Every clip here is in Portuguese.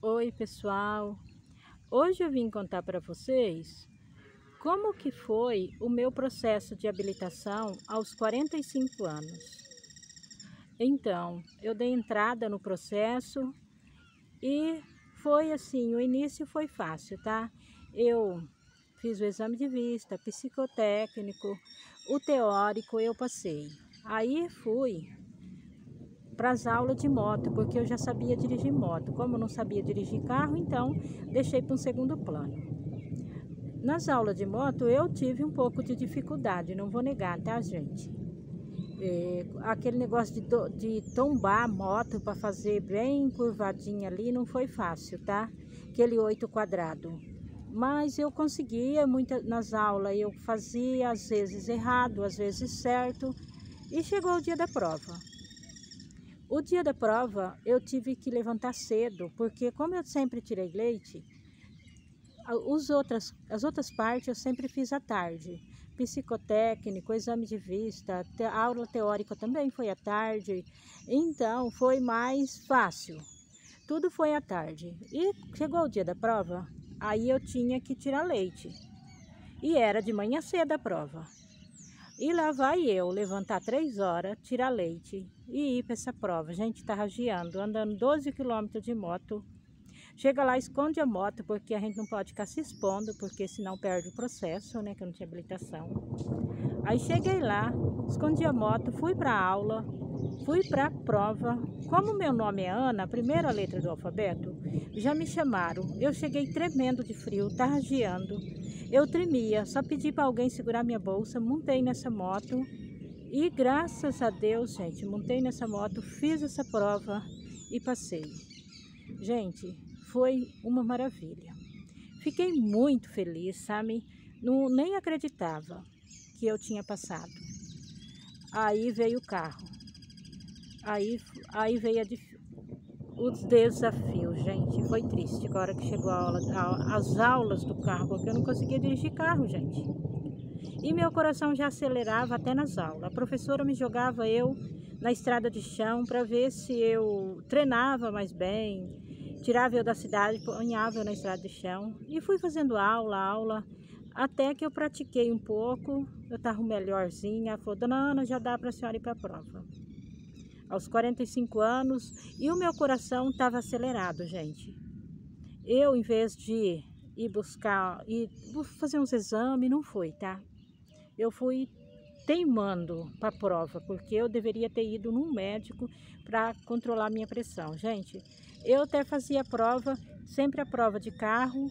Oi, pessoal. Hoje eu vim contar para vocês como que foi o meu processo de habilitação aos 45 anos. Então, eu dei entrada no processo e foi assim, o início foi fácil, tá? Eu fiz o exame de vista, psicotécnico, o teórico eu passei. Aí fui para as aulas de moto, porque eu já sabia dirigir moto. Como eu não sabia dirigir carro, então deixei para um segundo plano. Nas aulas de moto eu tive um pouco de dificuldade, não vou negar, tá, gente? Aquele negócio de tombar a moto para fazer bem curvadinha ali não foi fácil, tá? Aquele 8 quadrado. Mas eu conseguia, nas aulas eu fazia às vezes errado, às vezes certo, e chegou o dia da prova. O dia da prova eu tive que levantar cedo, porque como eu sempre tirei leite, as outras partes eu sempre fiz à tarde. Psicotécnico, exame de vista, aula teórica também foi à tarde, então foi mais fácil. Tudo foi à tarde. E chegou o dia da prova, aí eu tinha que tirar leite. E era de manhã cedo a prova. E lá vai eu levantar 3 horas, tirar leite e ir para essa prova. Gente, tá ragiando, andando 12 quilômetros de moto. Chega lá, esconde a moto, porque a gente não pode ficar se expondo, porque senão perde o processo, né, que eu não tinha habilitação. Aí cheguei lá, escondi a moto, fui para a aula, fui para a prova. Como meu nome é Ana, a primeira letra do alfabeto, já me chamaram. Eu cheguei tremendo de frio, tá ragiando. Eu tremia, só pedi para alguém segurar minha bolsa, montei nessa moto e graças a Deus, gente, montei nessa moto, fiz essa prova e passei. Gente, foi uma maravilha. Fiquei muito feliz, sabe? Não, nem acreditava que eu tinha passado. Aí veio o carro. Aí veio os desafios, gente. Foi triste a hora que chegou as aulas do carro, porque eu não conseguia dirigir carro, gente. E meu coração já acelerava até nas aulas. A professora me jogava eu na estrada de chão para ver se eu treinava mais bem, tirava eu da cidade, ponhava eu na estrada de chão. E fui fazendo aula, até que eu pratiquei um pouco, eu estava melhorzinha. Ela falou, dona Ana, já dá para a senhora ir para a prova. Aos 45 anos, e o meu coração estava acelerado, gente. Eu, em vez de ir buscar, e fazer uns exames, não fui, tá? Eu fui teimando para a prova, porque eu deveria ter ido num médico para controlar minha pressão. Gente, eu até fazia prova, sempre a prova de carro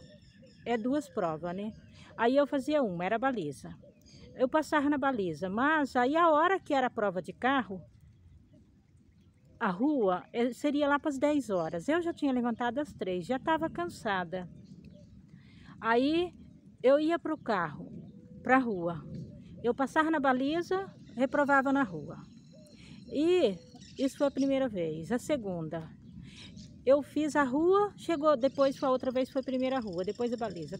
é 2 provas, né? Aí eu fazia uma, era baliza. Eu passava na baliza, mas aí a hora que era a prova de carro, a rua seria lá para as 10 horas. Eu já tinha levantado às 3, já estava cansada. Aí eu ia para o carro, para a rua. Eu passava na baliza, reprovava na rua. E isso foi a primeira vez. A segunda, eu fiz a rua, chegou, depois foi a outra vez, foi a primeira rua, depois a baliza.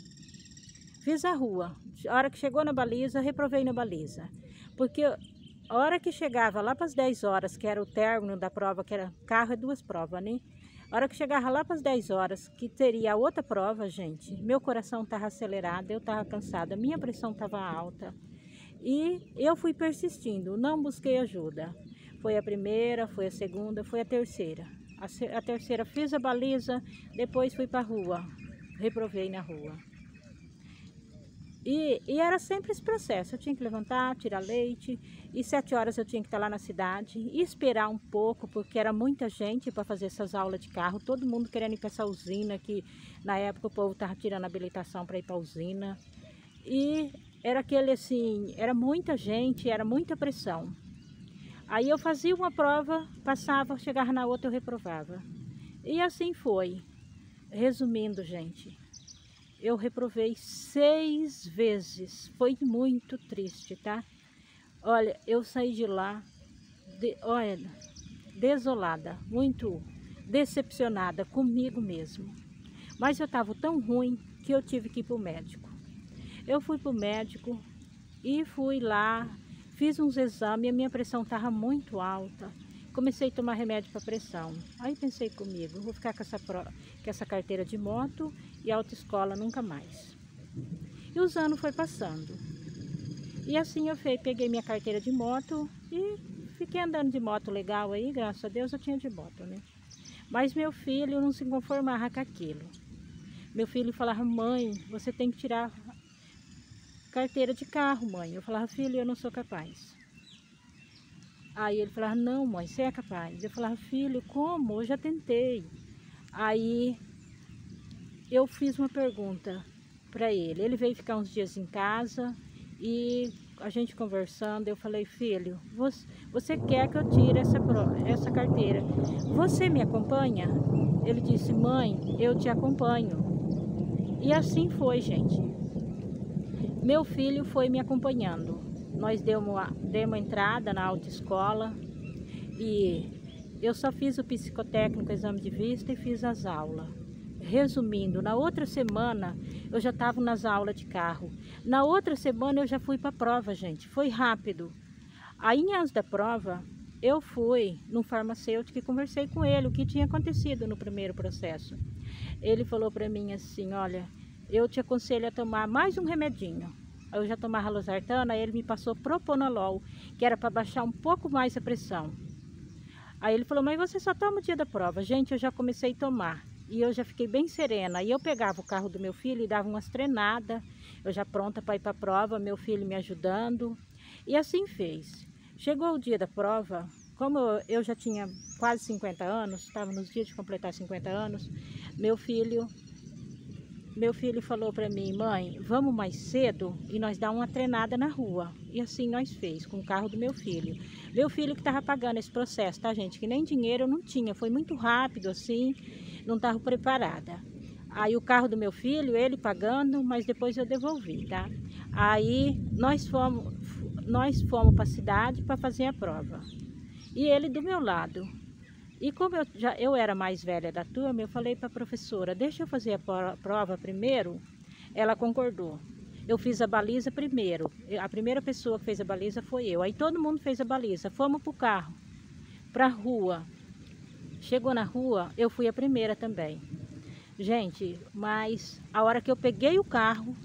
Fiz a rua. A hora que chegou na baliza, reprovei na baliza. Porque a hora que chegava lá para as 10 horas, que era o término da prova, que era carro, é 2 provas, né? A hora que chegava lá para as 10 horas, que teria a outra prova, gente, meu coração estava acelerado, eu estava cansada, minha pressão estava alta. E eu fui persistindo, não busquei ajuda. Foi a primeira, foi a segunda, foi a terceira. A terceira fiz a baliza, depois fui para a rua, reprovei na rua. E era sempre esse processo, eu tinha que levantar, tirar leite, e 7 horas eu tinha que estar lá na cidade, e esperar um pouco, porque era muita gente para fazer essas aulas de carro, todo mundo querendo ir para essa usina, que na época o povo estava tirando habilitação para ir para a usina. E era aquele assim, era muita gente, era muita pressão. Aí eu fazia uma prova, passava, chegava na outra eu reprovava. E assim foi. Resumindo, gente, eu reprovei 6 vezes. Foi muito triste, tá? Olha, eu saí de lá, olha, desolada, muito decepcionada comigo mesmo. Mas eu estava tão ruim que eu tive que ir para o médico. Eu fui para o médico e fui lá, fiz uns exames, a minha pressão estava muito alta. comecei a tomar remédio para pressão. Aí pensei comigo, vou ficar com essa carteira de moto e autoescola nunca mais. E os anos foi passando. E assim eu peguei minha carteira de moto e fiquei andando de moto legal aí, graças a Deus eu tinha de moto, né? Mas meu filho não se conformava com aquilo. Meu filho falava, mãe, você tem que tirar carteira de carro, mãe. Eu falava, filho, eu não sou capaz. Aí ele falava, não, mãe, você é capaz. Eu falava, filho, como? Eu já tentei. Aí eu fiz uma pergunta para ele. Ele veio ficar uns dias em casa e a gente conversando, eu falei, filho, você quer que eu tire essa carteira? Você me acompanha? Ele disse, mãe, eu te acompanho. E assim foi, gente. Meu filho foi me acompanhando. Nós demos entrada na autoescola e eu só fiz o psicotécnico, exame de vista e fiz as aulas. Resumindo, na outra semana eu já estava nas aulas de carro. Na outra semana eu já fui para a prova, gente. Foi rápido. Aí, antes da prova, eu fui num farmacêutico e conversei com ele o que tinha acontecido no primeiro processo. Ele falou para mim assim, olha, eu te aconselho a tomar mais um remedinho. Eu já tomava losartana, ele me passou propanolol, que era para baixar um pouco mais a pressão. Aí ele falou, mas você só toma o dia da prova. Gente, eu já comecei a tomar e eu já fiquei bem serena. E eu pegava o carro do meu filho e dava umas treinadas, eu já pronta para ir para a prova, meu filho me ajudando. E assim fez. Chegou o dia da prova, como eu já tinha quase 50 anos, estava nos dias de completar 50 anos, meu filho falou para mim, mãe, vamos mais cedo e nós dar uma treinada na rua. E assim nós fez, com o carro do meu filho. Meu filho que estava pagando esse processo, tá, gente? Que nem dinheiro eu não tinha, foi muito rápido assim, não estava preparada. Aí o carro do meu filho, ele pagando, mas depois eu devolvi, tá? Aí nós fomos para a cidade para fazer a prova. E ele do meu lado. E como eu era mais velha da turma, eu falei para a professora, deixa eu fazer a prova primeiro. Ela concordou. Eu fiz a baliza primeiro. A primeira pessoa que fez a baliza foi eu. Aí todo mundo fez a baliza. Fomos para o carro, para a rua. Chegou na rua, eu fui a primeira também. Gente, mas a hora que eu peguei o carro,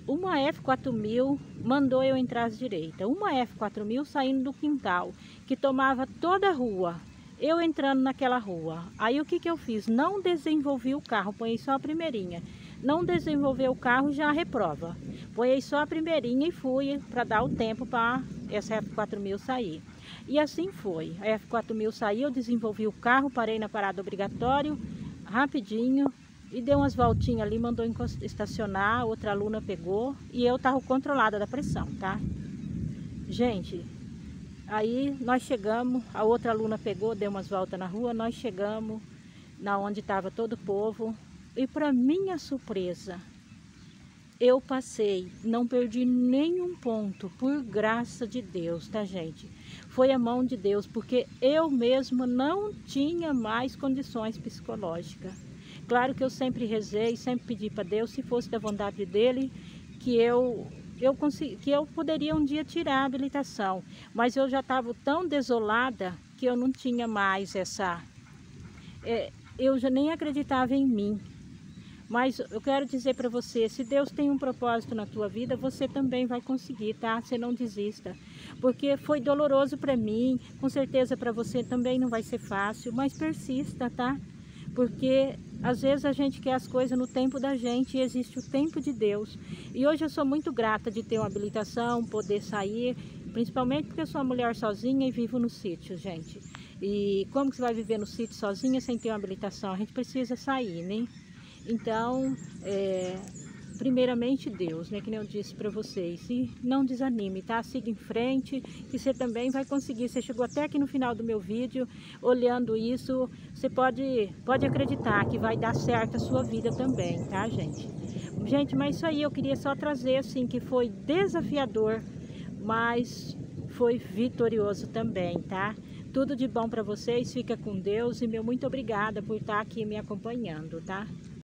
uma F4000 mandou eu entrar às direitas. Uma F4000 saindo do quintal, que tomava toda a rua. Eu entrando naquela rua. Aí o que eu fiz? Não desenvolvi o carro, põe só a primeirinha. Não desenvolveu o carro, já reprova. Põe só a primeirinha e fui para dar o tempo para essa F4000 sair. E assim foi. A F4000 saiu, eu desenvolvi o carro, parei na parada obrigatória, rapidinho, e dei umas voltinhas ali, mandou estacionar, outra aluna pegou, e eu estava controlada da pressão, tá? Gente, aí nós chegamos, a outra aluna pegou, deu umas voltas na rua, nós chegamos na onde estava todo o povo, e para minha surpresa, eu passei, não perdi nenhum ponto, por graça de Deus, tá, gente? Foi a mão de Deus, porque eu mesma não tinha mais condições psicológicas. Claro que eu sempre rezei, sempre pedi para Deus, se fosse da vontade dele, que eu poderia um dia tirar a habilitação. Mas eu já estava tão desolada que eu não tinha mais eu já nem acreditava em mim. Mas eu quero dizer para você, se Deus tem um propósito na tua vida, você também vai conseguir, tá? Você não desista. Porque foi doloroso para mim, com certeza para você também não vai ser fácil, mas persista, tá? Porque às vezes a gente quer as coisas no tempo da gente e existe o tempo de Deus. E hoje eu sou muito grata de ter uma habilitação, poder sair, principalmente porque eu sou uma mulher sozinha e vivo no sítio, gente. E como que você vai viver no sítio sozinha sem ter uma habilitação? A gente precisa sair, né? Então, primeiramente Deus, né, que nem eu disse para vocês, e não desanime, tá? Siga em frente, que você também vai conseguir. Você chegou até aqui no final do meu vídeo, olhando isso, você pode acreditar que vai dar certo a sua vida também, tá, gente? Gente, mas isso aí eu queria só trazer, assim, que foi desafiador, mas foi vitorioso também, tá? Tudo de bom para vocês, fica com Deus e meu muito obrigada por estar aqui me acompanhando, tá?